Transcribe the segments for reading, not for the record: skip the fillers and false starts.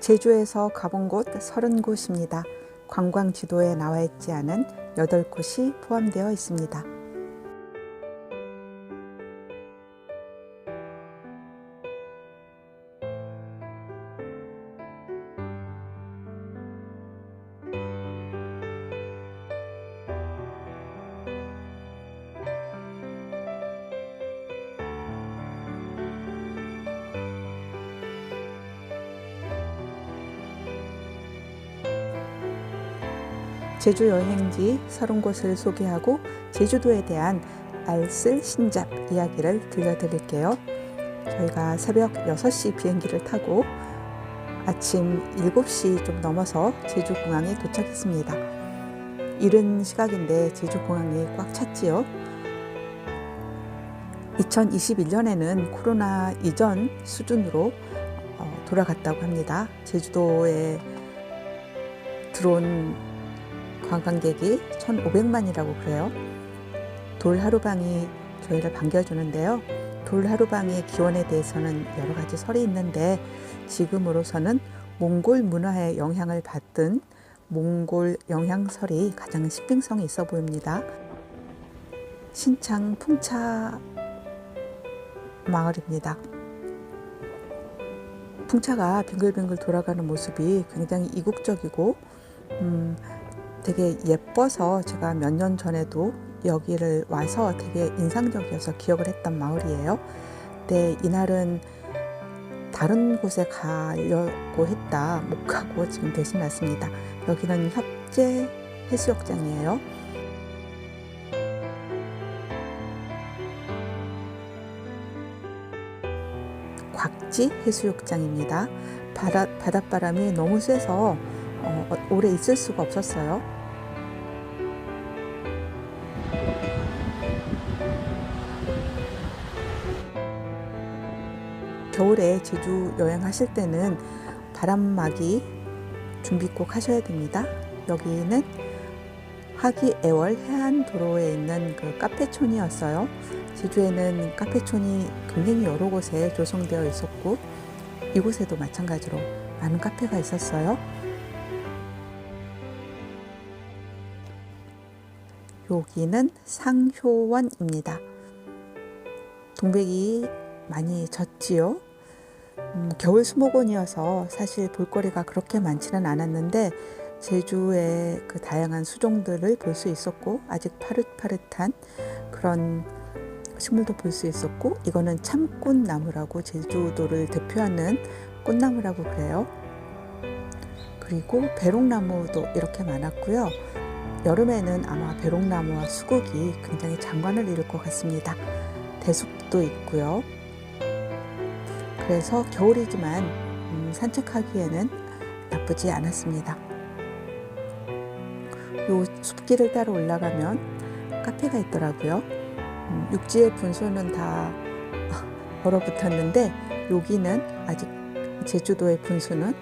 제주에서 가본 곳 30곳입니다. 관광 지도에 나와 있지 않은 8곳이 포함되어 있습니다. 제주 여행지 30곳을 소개하고 제주도에 대한 알쓸 신잡 이야기를 들려드릴게요. 저희가 새벽 6시 비행기를 타고 아침 7시 좀 넘어서 제주공항에 도착했습니다. 이른 시각인데 제주공항이 꽉 찼지요. 2021년에는 코로나 이전 수준으로 돌아갔다고 합니다. 제주도에 들어온 관광객이 1,500만이라고 그래요. 돌하루방이 저희를 반겨주는데요. 돌하루방의 기원에 대해서는 여러 가지 설이 있는데 지금으로서는 몽골 문화의 영향을 받은 몽골 영향설이 가장 신빙성이 있어 보입니다. 신창 풍차 마을입니다. 풍차가 빙글빙글 돌아가는 모습이 굉장히 이국적이고 되게 예뻐서 제가 몇 년 전에도 여기를 와서 되게 인상적이어서 기억을 했던 마을이에요. 근데 이날은 다른 곳에 가려고 했다 못 가고 지금 대신 왔습니다. 여기는 협재 해수욕장이에요. 곽지 해수욕장입니다. 바닷바람이 너무 세서 오래 있을 수가 없었어요. 겨울에 제주 여행하실 때는 바람막이 준비 꼭 하셔야 됩니다. 여기는 하기애월 해안도로에 있는 그 카페촌이었어요. 제주에는 카페촌이 굉장히 여러 곳에 조성되어 있었고 이곳에도 마찬가지로 많은 카페가 있었어요. 여기는 상효원입니다. 동백이 많이 졌지요. 겨울 수목원이어서 사실 볼거리가 그렇게 많지는 않았는데 제주의 그 다양한 수종들을 볼 수 있었고 아직 파릇파릇한 그런 식물도 볼 수 있었고 이거는 참꽃나무라고 제주도를 대표하는 꽃나무라고 그래요. 그리고 배롱나무도 이렇게 많았고요. 여름에는 아마 배롱나무와 수국이 굉장히 장관을 이룰 것 같습니다. 대숲도 있고요. 그래서 겨울이지만 산책하기에는 나쁘지 않았습니다. 요 숲길을 따라 올라가면 카페가 있더라고요. 육지의 분수는 다 얼어붙었는데 여기는 아직 제주도의 분수는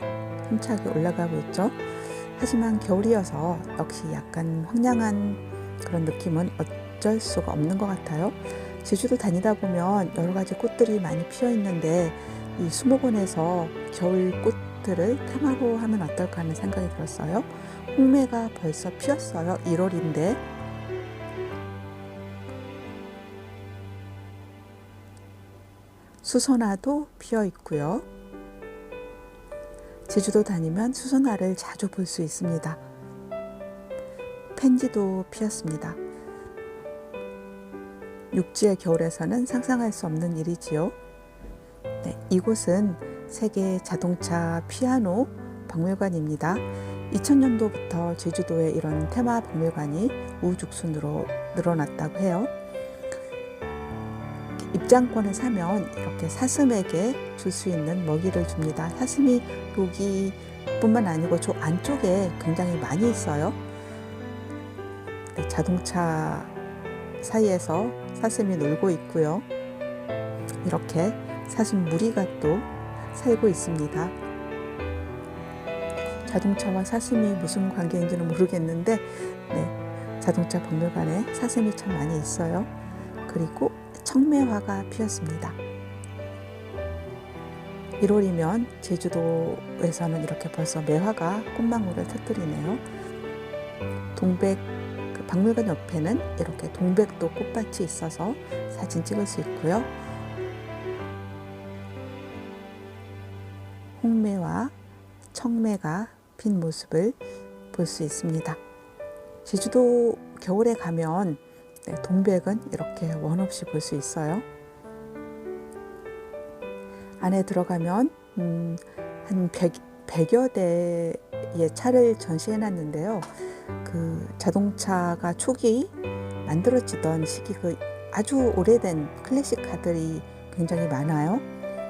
힘차게 올라가고 있죠. 하지만 겨울이어서 역시 약간 황량한 그런 느낌은 어쩔 수가 없는 것 같아요. 제주도 다니다 보면 여러 가지 꽃들이 많이 피어 있는데 이 수목원에서 겨울 꽃들을 테마로 하면 어떨까 하는 생각이 들었어요. 홍매가 벌써 피었어요. 1월인데. 수선화도 피어 있고요. 제주도 다니면 수선화를 자주 볼 수 있습니다. 펜지도 피었습니다. 육지의 겨울에서는 상상할 수 없는 일이지요. 네, 이곳은 세계 자동차 피아노 박물관입니다. 2000년도부터 제주도에 이런 테마 박물관이 우후죽순으로 늘어났다고 해요. 입장권을 사면 이렇게 사슴에게 줄 수 있는 먹이를 줍니다. 사슴이 여기뿐만 아니고 저 안쪽에 굉장히 많이 있어요. 네, 자동차 사이에서 사슴이 놀고 있고요. 이렇게 사슴 무리가 또 살고 있습니다. 자동차와 사슴이 무슨 관계인지는 모르겠는데 네, 자동차 박물관에 사슴이 참 많이 있어요. 그리고 청매화가 피었습니다. 1월이면 제주도에서는 이렇게 벌써 매화가 꽃망울을 터뜨리네요. 동백 박물관 옆에는 이렇게 동백도 꽃밭이 있어서 사진 찍을 수 있고요. 홍매와 청매가 핀 모습을 볼 수 있습니다. 제주도 겨울에 가면 동백은 이렇게 원 없이 볼 수 있어요. 안에 들어가면 한 100여 대의 차를 전시해 놨는데요. 그 자동차가 초기 만들어지던 시기 아주 오래된 클래식 카들이 굉장히 많아요.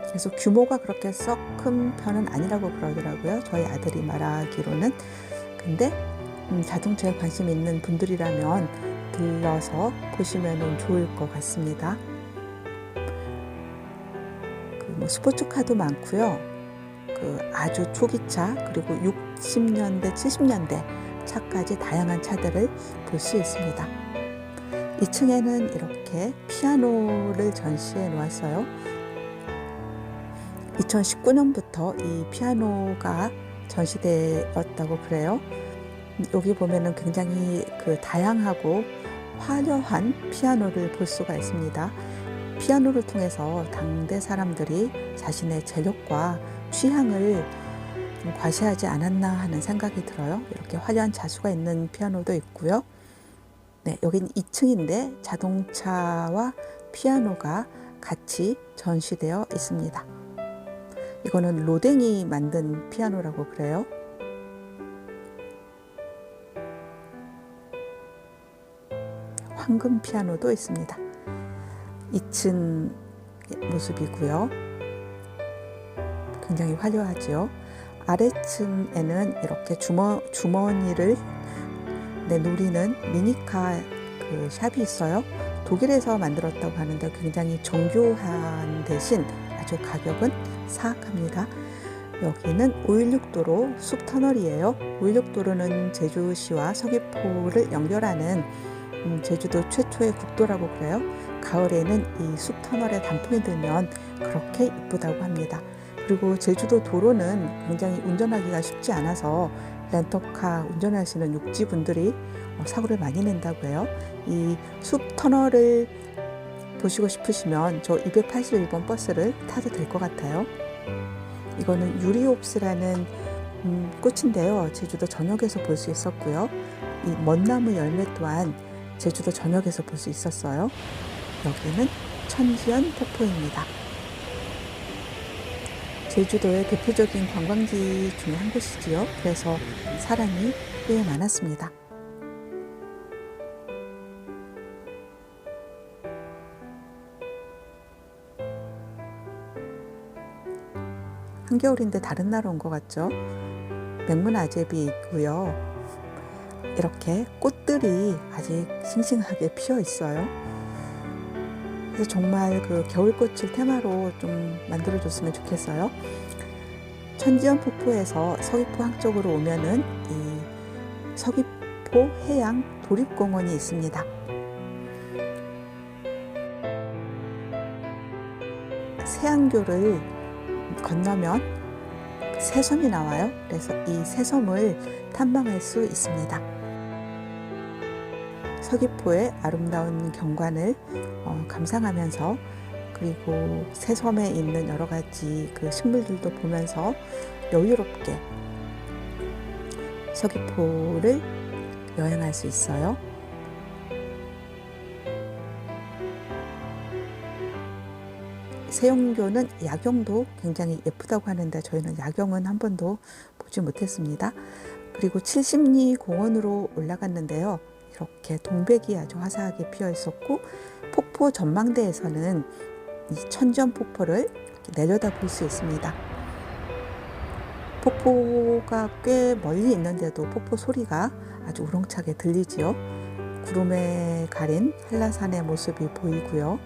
그래서 규모가 그렇게 썩 큰 편은 아니라고 그러더라고요. 저희 아들이 말하기로는. 근데 자동차에 관심 있는 분들이라면 들러서 보시면 좋을 것 같습니다. 스포츠카도 많고요. 아주 초기차 그리고 60년대 70년대 차까지 다양한 차들을 볼 수 있습니다. 2층에는 이렇게 피아노를 전시해 놓았어요. 2019년부터 이 피아노가 전시되었다고 그래요. 여기 보면은 굉장히 다양하고 화려한 피아노를 볼 수가 있습니다. 피아노를 통해서 당대 사람들이 자신의 재력과 취향을 좀 과시하지 않았나 하는 생각이 들어요. 이렇게 화려한 자수가 있는 피아노도 있고요. 네, 여긴 2층인데 자동차와 피아노가 같이 전시되어 있습니다. 이거는 로댕이 만든 피아노라고 그래요. 황금 피아노도 있습니다. 2층 모습이고요. 굉장히 화려하죠. 아래층에는 이렇게 주머니를 노리는 미니카 샵이 있어요. 독일에서 만들었다고 하는데 굉장히 정교한 대신 아주 가격은 사악합니다. 여기는 516도로 숲터널이에요. 516도로는 제주시와 서귀포를 연결하는 제주도 최초의 국도라고 그래요. 가을에는 이 숲터널에 단풍이 들면 그렇게 이쁘다고 합니다. 그리고 제주도 도로는 굉장히 운전하기가 쉽지 않아서 렌터카 운전하시는 육지분들이 사고를 많이 낸다고 해요. 이 숲터널을 보시고 싶으시면 저 281번 버스를 타도 될 것 같아요. 이거는 유리옵스라는 꽃인데요. 제주도 전역에서 볼 수 있었고요. 이 먼나무 열매 또한 제주도 전역에서 볼 수 있었어요. 여기는 천지연 폭포입니다. 제주도의 대표적인 관광지 중에 한 곳이지요. 그래서 사람이 꽤 많았습니다. 한겨울인데 다른 나라 온 것 같죠? 맹문아제비 있고요. 이렇게 꽃들이 아직 싱싱하게 피어 있어요. 그래서 정말 겨울꽃을 테마로 좀 만들어줬으면 좋겠어요. 천지연 폭포에서 서귀포 항쪽으로 오면은 이 서귀포 해양 도립공원이 있습니다. 세안교를 건너면 새섬이 나와요. 그래서 이 새섬을 탐방할 수 있습니다. 서귀포의 아름다운 경관을 감상하면서 그리고 새섬에 있는 여러 가지 식물들도 보면서 여유롭게 서귀포를 여행할 수 있어요. 세용교는 야경도 굉장히 예쁘다고 하는데 저희는 야경은 한 번도 보지 못했습니다. 그리고 70리 공원으로 올라갔는데요. 이렇게 동백이 아주 화사하게 피어 있었고 폭포 전망대에서는 이 천지연 폭포를 내려다 볼 수 있습니다. 폭포가 꽤 멀리 있는데도 폭포 소리가 아주 우렁차게 들리지요. 구름에 가린 한라산의 모습이 보이고요.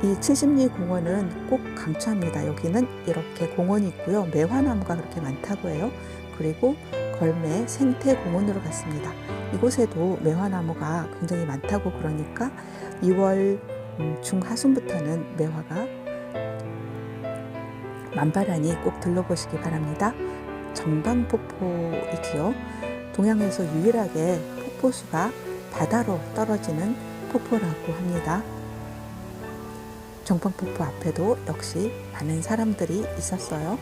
이 70리 공원은 꼭 강추합니다. 여기는 이렇게 공원이 있고요. 매화나무가 그렇게 많다고 해요. 그리고 걸매 생태공원으로 갔습니다. 이곳에도 매화나무가 굉장히 많다고 그러니까 2월 중하순부터는 매화가 만바라니 꼭 들러보시기 바랍니다. 정방폭포이지요. 동양에서 유일하게 폭포수가 바다로 떨어지는 폭포라고 합니다. 정방폭포 앞에도 역시 많은 사람들이 있었어요.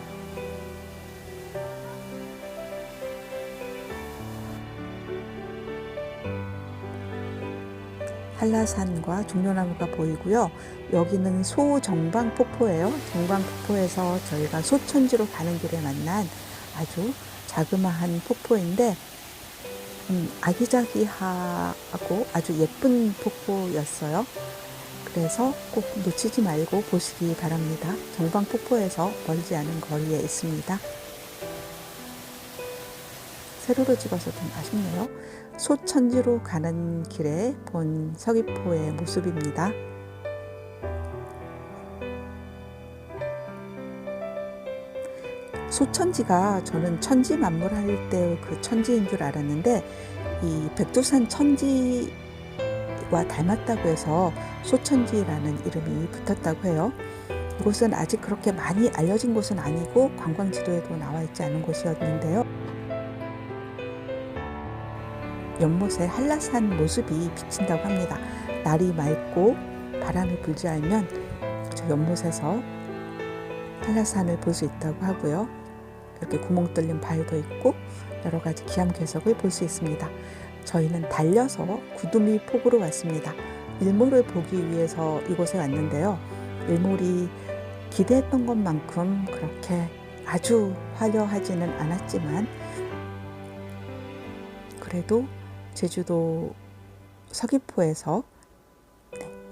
한라산과 종려나무가 보이고요. 여기는 소정방폭포예요. 정방폭포에서 저희가 소천지로 가는 길에 만난 아주 자그마한 폭포인데 아기자기하고 아주 예쁜 폭포였어요. 그래서 꼭 놓치지 말고 보시기 바랍니다. 정방폭포에서 멀지 않은 거리에 있습니다. 세로로 찍어서 좀 아쉽네요. 소천지로 가는 길에 본 서귀포의 모습입니다. 소천지가 저는 천지만물할 때 그 천지인 줄 알았는데 이 백두산 천지와 닮았다고 해서 소천지라는 이름이 붙었다고 해요. 이곳은 아직 그렇게 많이 알려진 곳은 아니고 관광지도에도 나와 있지 않은 곳이었는데요. 연못에 한라산 모습이 비친다고 합니다. 날이 맑고 바람이 불지 않으면 저 연못에서 한라산을 볼 수 있다고 하고요. 이렇게 구멍 뚫린 바위도 있고 여러 가지 기암괴석을 볼 수 있습니다. 저희는 달려서 구두미 폭으로 왔습니다. 일몰을 보기 위해서 이곳에 왔는데요. 일몰이 기대했던 것만큼 그렇게 아주 화려하지는 않았지만 그래도 제주도 서귀포에서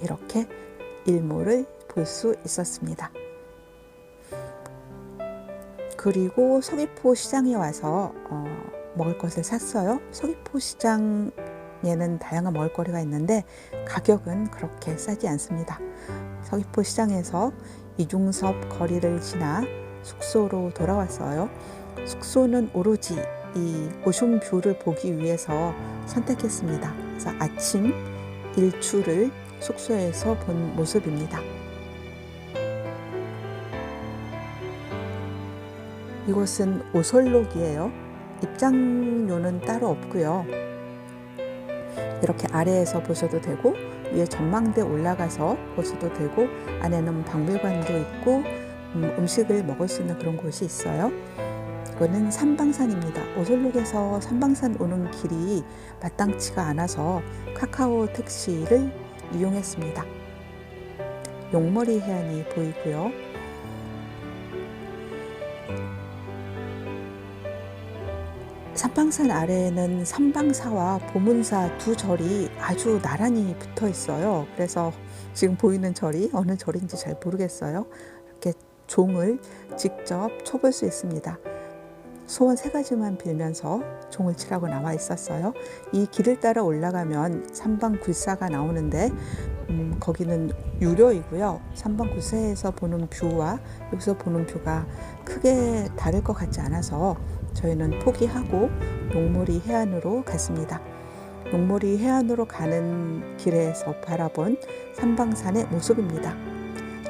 이렇게 일몰을 볼 수 있었습니다. 그리고 서귀포 시장에 와서 먹을 것을 샀어요. 서귀포 시장에는 다양한 먹을거리가 있는데 가격은 그렇게 싸지 않습니다. 서귀포 시장에서 이중섭 거리를 지나 숙소로 돌아왔어요. 숙소는 오로지 이 오션뷰를 보기 위해서 선택했습니다. 그래서 아침 일출을 숙소에서 본 모습입니다. 이곳은 오설록이에요. 입장료는 따로 없고요. 이렇게 아래에서 보셔도 되고 위에 전망대 올라가서 보셔도 되고 안에는 박물관도 있고 음식을 먹을 수 있는 그런 곳이 있어요. 이거는 삼방산입니다. 오설록에서 삼방산 오는 길이 마땅치가 않아서 카카오 택시를 이용했습니다. 용머리 해안이 보이고요. 삼방산 아래에는 삼방사와 보문사 두 절이 아주 나란히 붙어 있어요. 그래서 지금 보이는 절이 어느 절인지 잘 모르겠어요. 이렇게 종을 직접 쳐볼 수 있습니다. 소원 3가지만 빌면서 종을 치라고 나와 있었어요. 이 길을 따라 올라가면 삼방굴사가 나오는데 거기는 유료이고요. 삼방굴사에서 보는 뷰와 여기서 보는 뷰가 크게 다를 것 같지 않아서 저희는 포기하고 용머리 해안으로 갔습니다. 용머리 해안으로 가는 길에서 바라본 삼방산의 모습입니다.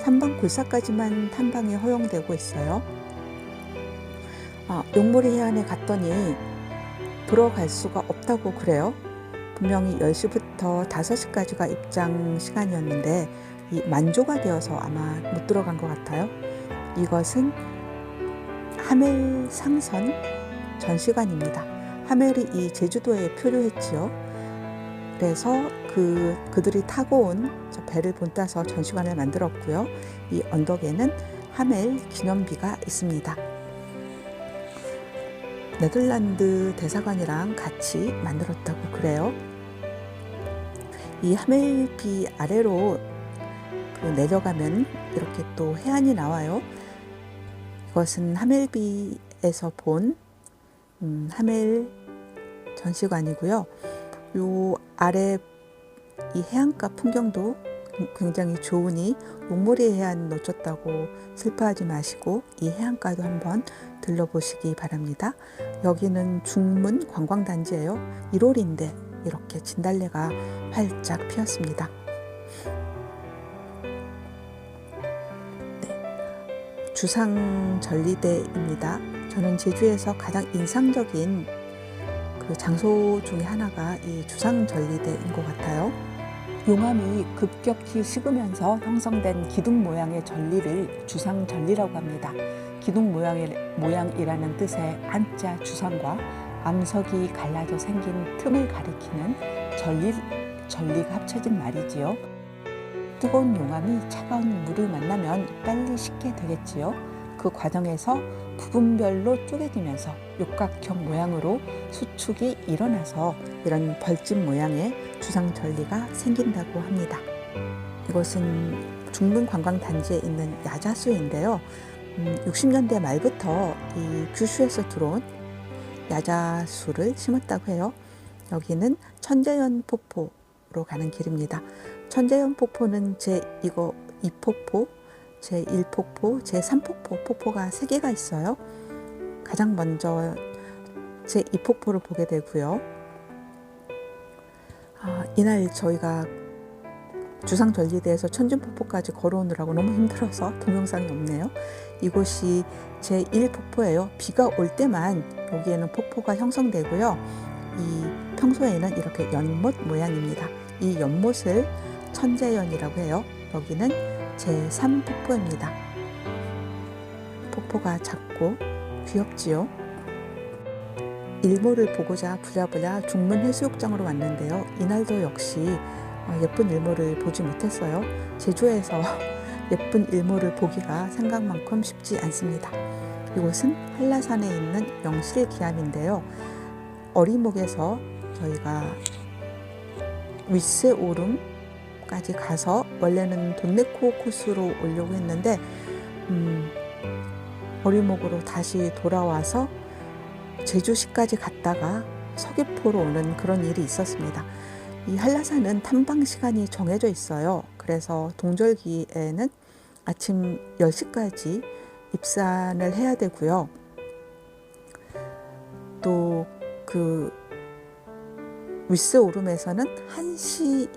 삼방굴사까지만 탐방이 허용되고 있어요. 용머리 해안에 갔더니 들어갈 수가 없다고 그래요. 분명히 10시부터 5시까지가 입장 시간이었는데 이 만조가 되어서 아마 못 들어간 것 같아요. 이것은 하멜 상선 전시관입니다. 하멜이 이 제주도에 표류했지요. 그래서 그들이 타고 온 저 배를 본따서 전시관을 만들었고요. 이 언덕에는 하멜 기념비가 있습니다. 네덜란드 대사관이랑 같이 만들었다고 그래요. 이 하멜비 아래로 내려가면 이렇게 또 해안이 나와요. 이것은 하멜비에서 본 하멜 전시관이고요. 요 아래 이 해안가 풍경도 굉장히 좋으니 용머리 해안 놓쳤다고 슬퍼하지 마시고 이 해안가도 한번 들러보시기 바랍니다. 여기는 중문 관광단지예요. 1월인데 이렇게 진달래가 활짝 피었습니다. 주상 전리대입니다. 저는 제주에서 가장 인상적인 그 장소 중에 하나가 이 주상 전리대인 것 같아요. 용암이 급격히 식으면서 형성된 기둥 모양의 전리를 주상 전리라고 합니다. 기둥 모양이라는 뜻의 한자 주상과 암석이 갈라져 생긴 틈을 가리키는 전리가 합쳐진 말이지요. 뜨거운 용암이 차가운 물을 만나면 빨리 식게 되겠지요. 그 과정에서 부분별로 쪼개지면서 육각형 모양으로 수축이 일어나서 이런 벌집 모양의 주상전리가 생긴다고 합니다. 이것은 중문관광단지에 있는 야자수인데요. 60년대 말부터 이 규슈에서 들어온 야자수를 심었다고 해요. 여기는 천재연 폭포로 가는 길입니다. 천재연 폭포는 제2폭포, 제1폭포, 제3폭포 폭포가 3개가 있어요. 가장 먼저 제2폭포를 보게 되고요. 이날 저희가 주상전리대에서 천진폭포까지 걸어오느라고 너무 힘들어서 동영상이 없네요. 이곳이 제1폭포예요. 비가 올 때만 여기에는 폭포가 형성되고요. 평소에는 이렇게 연못 모양입니다. 이 연못을 천재연이라고 해요. 여기는 제3폭포입니다. 폭포가 작고 귀엽지요. 일몰을 보고자 부랴부랴 중문해수욕장으로 왔는데요. 이날도 역시 예쁜 일몰을 보지 못했어요. 제주에서 예쁜 일몰을 보기가 생각만큼 쉽지 않습니다. 이곳은 한라산에 있는 영실기암인데요. 어리목에서 저희가 윗세오름까지 가서 원래는 돈네코 코스로 오려고 했는데 어리목으로 다시 돌아와서 제주시까지 갔다가 서귀포로 오는 그런 일이 있었습니다. 이 한라산은 탐방 시간이 정해져 있어요. 그래서 동절기에는 아침 10시까지 입산을 해야 되고요. 또 그 윗세오름에서는 1시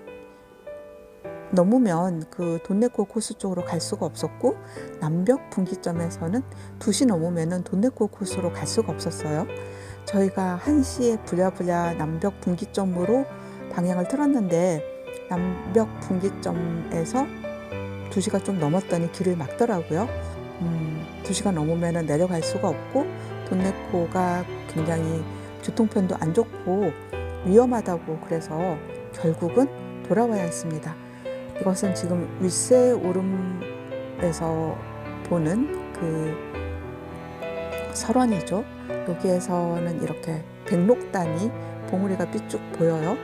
넘으면 그 돈네코 코스 쪽으로 갈 수가 없었고, 남벽 분기점에서는 2시 넘으면 돈네코 코스로 갈 수가 없었어요. 저희가 1시에 부랴부랴 남벽 분기점으로 방향을 틀었는데 남벽 분기점에서 2시가 좀 넘었더니 길을 막더라고요. 2시가 넘으면 내려갈 수가 없고 돈네코가 굉장히 교통편도 안 좋고 위험하다고 그래서 결국은 돌아와야 했습니다. 이것은 지금 윗세오름에서 보는 그 설원이죠. 여기에서는 이렇게 백록단이 봉우리가 삐쭉 보여요.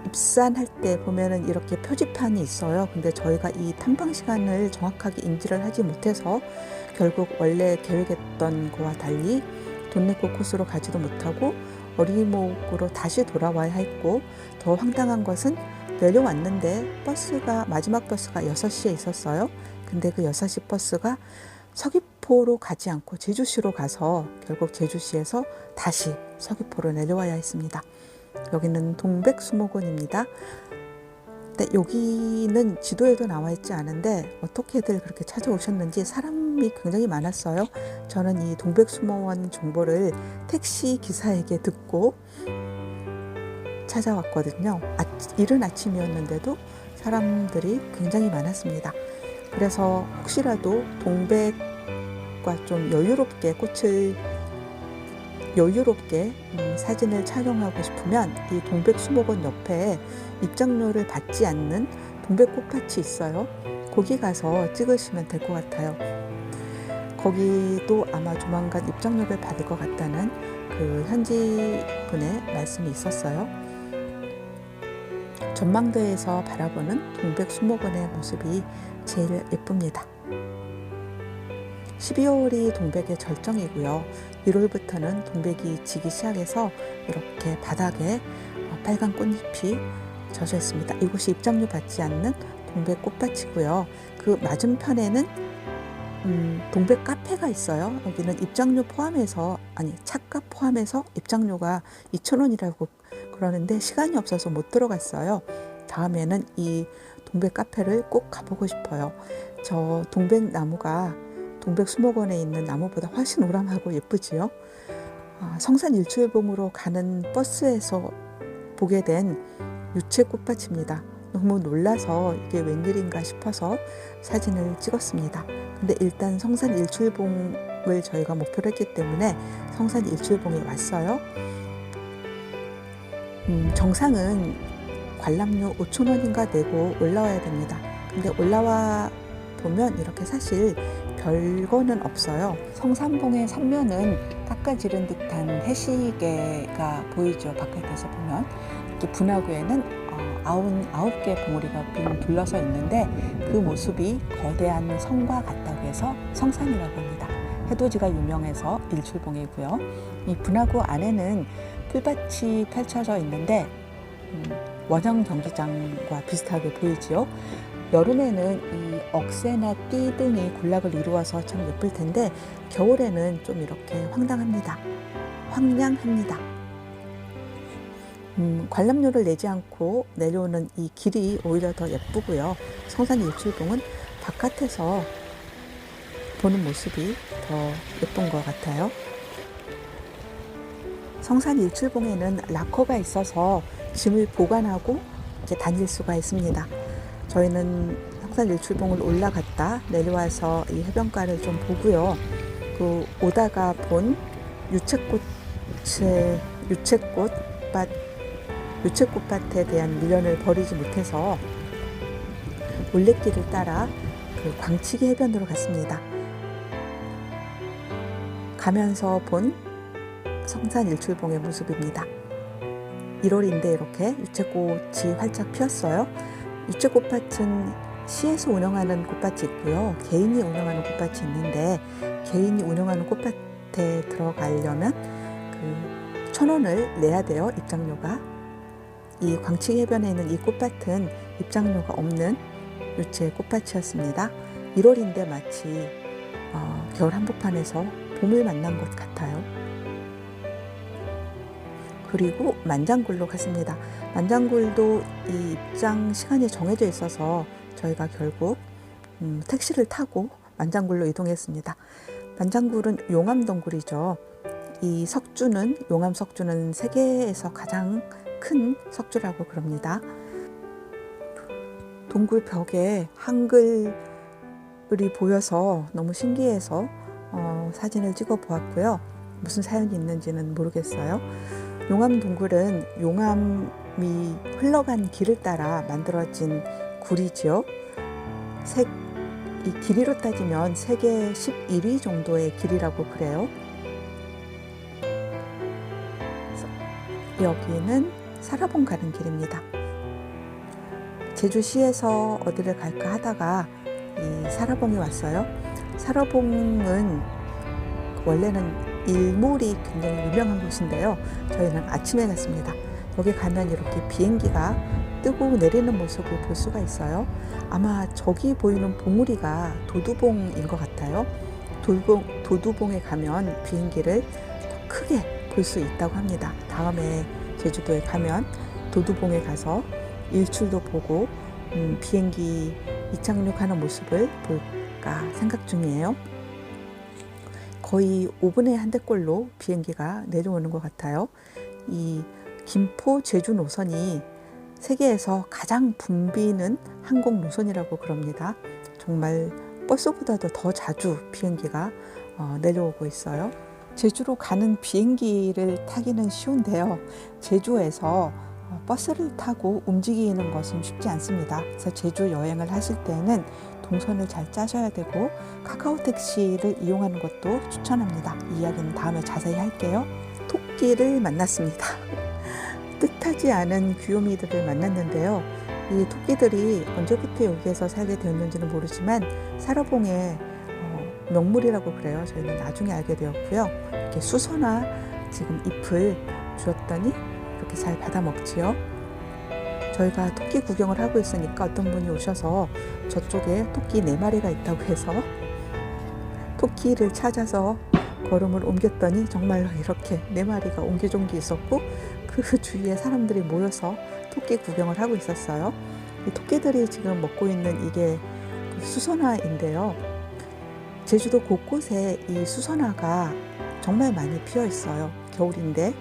입산할 때 보면은 이렇게 표지판이 있어요. 근데 저희가 이 탐방 시간을 정확하게 인지를 하지 못해서 결국 원래 계획했던 거와 달리 돈네코 코스로 가지도 못하고 어리목으로 다시 돌아와야 했고, 더 황당한 것은 내려왔는데 마지막 버스가 6시에 있었어요. 근데 그 6시 버스가 서귀포로 가지 않고 제주시로 가서 결국 제주시에서 다시 서귀포로 내려와야 했습니다. 여기는 동백수목원입니다. 근데 여기는 지도에도 나와 있지 않은데 어떻게들 그렇게 찾아오셨는지 사람이 굉장히 많았어요. 저는 이 동백수목원 정보를 택시 기사에게 듣고 찾아왔거든요. 이른 아침이었는데도 사람들이 굉장히 많았습니다. 그래서 혹시라도 동백과 좀 여유롭게 사진을 촬영하고 싶으면 이 동백수목원 옆에 입장료를 받지 않는 동백꽃밭이 있어요. 거기 가서 찍으시면 될 것 같아요. 거기도 아마 조만간 입장료를 받을 것 같다는 그 현지 분의 말씀이 있었어요. 전망대에서 바라보는 동백수목원의 모습이 제일 예쁩니다. 12월이 동백의 절정이고요. 1월부터는 동백이 지기 시작해서 이렇게 바닥에 빨간 꽃잎이 젖어 있습니다. 이곳이 입장료 받지 않는 동백 꽃밭이고요. 그 맞은편에는 동백 카페가 있어요. 여기는 입장료 포함해서, 차값 포함해서 입장료가 2,000원이라고 그러는데 시간이 없어서 못 들어갔어요. 다음에는 이 동백 카페를 꼭 가보고 싶어요. 저 동백나무가 동백수목원에 있는 나무보다 훨씬 오람하고 예쁘지요. 성산 일출봉으로 가는 버스에서 보게 된 유채꽃밭입니다. 너무 놀라서 이게 웬일인가 싶어서 사진을 찍었습니다. 근데 일단 성산 일출봉을 저희가 목표로 했기 때문에 성산 일출봉에 왔어요. 정상은 관람료 5,000원인가 내고 올라와야 됩니다. 근데 올라와 보면 이렇게 사실 별거는 없어요. 성산봉의 삼면은 깎아지른 듯한 해시계가 보이죠. 바깥에서 보면 이렇게 분화구에는 99개 봉우리가 빙 둘러서 있는데 그 모습이 거대한 성과 같다고 해서 성산이라고 합니다. 해돋이가 유명해서 일출봉이고요. 이 분화구 안에는 풀밭이 펼쳐져 있는데 원형 경기장과 비슷하게 보이지요. 여름에는 이 억새나 띠 등이 군락을 이루어서 참 예쁠 텐데 겨울에는 좀 이렇게 황량합니다. 관람료를 내지 않고 내려오는 이 길이 오히려 더 예쁘고요. 성산 일출봉은 바깥에서 보는 모습이 더 예쁜 것 같아요. 성산 일출봉에는 락커가 있어서 짐을 보관하고 이제 다닐 수가 있습니다. 저희는 성산 일출봉을 올라갔다 내려와서 이 해변가를 좀 보고요. 그 오다가 본 유채꽃밭에 대한 미련을 버리지 못해서 올레길을 따라 그 광치기 해변으로 갔습니다. 가면서 본 성산 일출봉의 모습입니다. 1월인데 이렇게 유채꽃이 활짝 피었어요. 유채꽃밭은 시에서 운영하는 꽃밭이 있고요. 개인이 운영하는 꽃밭이 있는데 개인이 운영하는 꽃밭에 들어가려면 1,000원을 내야 돼요. 입장료가. 이 광치기 해변에 있는 이 꽃밭은 입장료가 없는 유채 꽃밭이었습니다. 1월인데 마치 겨울 한복판에서 봄을 만난 것 같아요. 그리고 만장굴로 갔습니다. 만장굴도 이 입장 시간이 정해져 있어서 저희가 결국 택시를 타고 만장굴로 이동했습니다. 만장굴은 용암동굴이죠. 이 석주는 용암 석주는 세계에서 가장 큰 석주라고 그럽니다. 동굴 벽에 한글이 보여서 너무 신기해서 사진을 찍어 보았고요. 무슨 사연이 있는지는 모르겠어요. 용암 동굴은 용암이 흘러간 길을 따라 만들어진 굴이지요. 이 길이로 따지면 세계 11위 정도의 길이라고 그래요. 여기는 사라봉 가는 길입니다. 제주시에서 어디를 갈까 하다가 이 사라봉에 왔어요. 사라봉은 원래는 일몰이 굉장히 유명한 곳인데요. 저희는 아침에 갔습니다. 여기 가면 이렇게 비행기가 뜨고 내리는 모습을 볼 수가 있어요. 아마 저기 보이는 봉우리가 도두봉인 것 같아요. 도두봉에 가면 비행기를 더 크게 볼 수 있다고 합니다. 다음에 제주도에 가면 도두봉에 가서 일출도 보고 비행기 이착륙하는 모습을 볼까 생각 중이에요. 거의 5분에 한 대꼴로 비행기가 내려오는 것 같아요. 이 김포 제주 노선이 세계에서 가장 붐비는 항공 노선이라고 그럽니다. 정말 버스보다도 더 자주 비행기가 내려오고 있어요. 제주로 가는 비행기를 타기는 쉬운데요. 제주에서 버스를 타고 움직이는 것은 쉽지 않습니다. 그래서 제주 여행을 하실 때는 동선을 잘 짜셔야 되고 카카오 택시를 이용하는 것도 추천합니다. 이 이야기는 다음에 자세히 할게요. 토끼를 만났습니다. 뜻하지 않은 귀요미들을 만났는데요. 이 토끼들이 언제부터 여기에서 살게 되었는지는 모르지만 사라봉의 명물이라고 그래요. 저희는 나중에 알게 되었고요. 이렇게 수서나 지금 잎을 주었더니 이렇게 잘 받아 먹지요. 저희가 토끼 구경을 하고 있으니까 어떤 분이 오셔서 저쪽에 토끼 4마리가 있다고 해서 토끼를 찾아서 걸음을 옮겼더니 정말로 이렇게 4마리가 옹기종기 있었고 그 주위에 사람들이 모여서 토끼 구경을 하고 있었어요. 이 토끼들이 지금 먹고 있는 이게 그 수선화인데요. 제주도 곳곳에 이 수선화가 정말 많이 피어 있어요. 겨울인데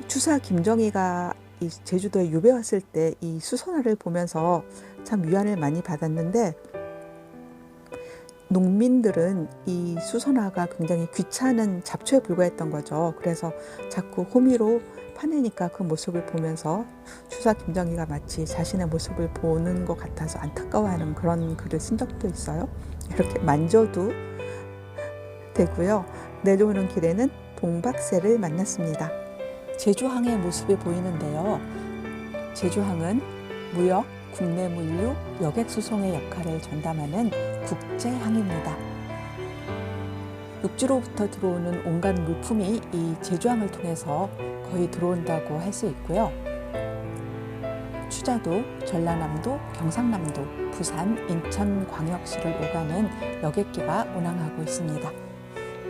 추사 김정희가 이 제주도에 유배 왔을 때 이 수선화를 보면서 참 위안을 많이 받았는데, 농민들은 이 수선화가 굉장히 귀찮은 잡초에 불과했던 거죠. 그래서 자꾸 호미로 파내니까 그 모습을 보면서 추사 김정희가 마치 자신의 모습을 보는 것 같아서 안타까워하는 그런 글을 쓴 적도 있어요. 이렇게 만져도 되고요. 내려오는 길에는 동박새를 만났습니다. 제주항의 모습이 보이는데요. 제주항은 무역, 국내 물류, 여객 수송의 역할을 전담하는 국제항입니다. 육지로부터 들어오는 온갖 물품이 이 제주항을 통해서 거의 들어온다고 할 수 있고요. 추자도, 전라남도, 경상남도, 부산, 인천광역시를 오가는 여객기가 운항하고 있습니다.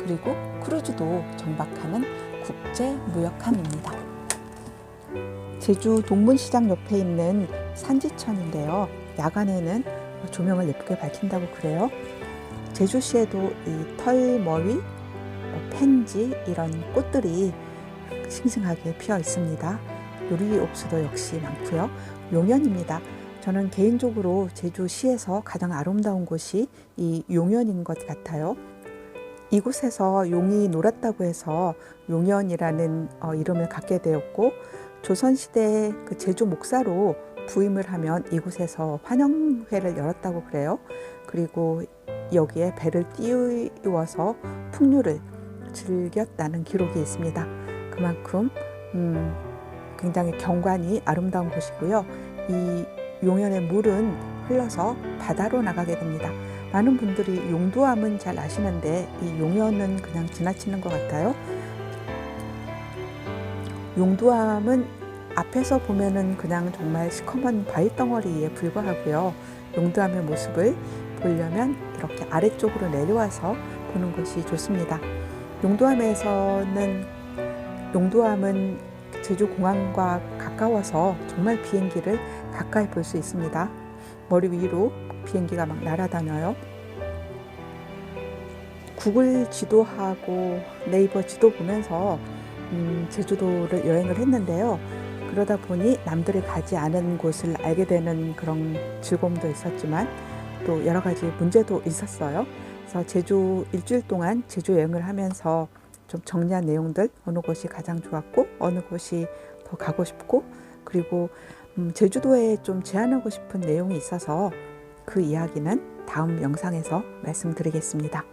그리고 크루즈도 정박하는 국제무역함입니다. 제주 동문시장 옆에 있는 산지천인데요. 야간에는 조명을 예쁘게 밝힌다고 그래요. 제주시에도 이 털머위, 펜지 이런 꽃들이 싱싱하게 피어 있습니다. 요리옥수도 역시 많고요. 용현입니다. 저는 개인적으로 제주시에서 가장 아름다운 곳이 이 용현인 것 같아요. 이곳에서 용이 놀았다고 해서 용현이라는 이름을 갖게 되었고, 조선시대 그 제주 목사로 부임을 하면 이곳에서 환영회를 열었다고 그래요. 그리고 여기에 배를 띄워서 풍류를 즐겼다는 기록이 있습니다. 그만큼 굉장히 경관이 아름다운 곳이고요. 이 용현의 물은 흘러서 바다로 나가게 됩니다. 많은 분들이 용두암은 잘 아시는데 이 용현은 그냥 지나치는 것 같아요. 용두암은 앞에서 보면은 그냥 정말 시커먼 바위 덩어리에 불과하고요. 용두암의 모습을 보려면 이렇게 아래쪽으로 내려와서 보는 것이 좋습니다. 용두암은 제주공항과 가까워서 정말 비행기를 가까이 볼 수 있습니다. 머리 위로 비행기가 막 날아다녀요. 구글 지도하고 네이버 지도 보면서 제주도를 여행을 했는데요. 그러다 보니 남들이 가지 않은 곳을 알게 되는 그런 즐거움도 있었지만 또 여러 가지 문제도 있었어요. 그래서 제주 일주일 동안 제주 여행을 하면서 좀 정리한 내용들, 어느 곳이 가장 좋았고 어느 곳이 더 가고 싶고, 그리고 제주도에 좀 제안하고 싶은 내용이 있어서 그 이야기는 다음 영상에서 말씀드리겠습니다.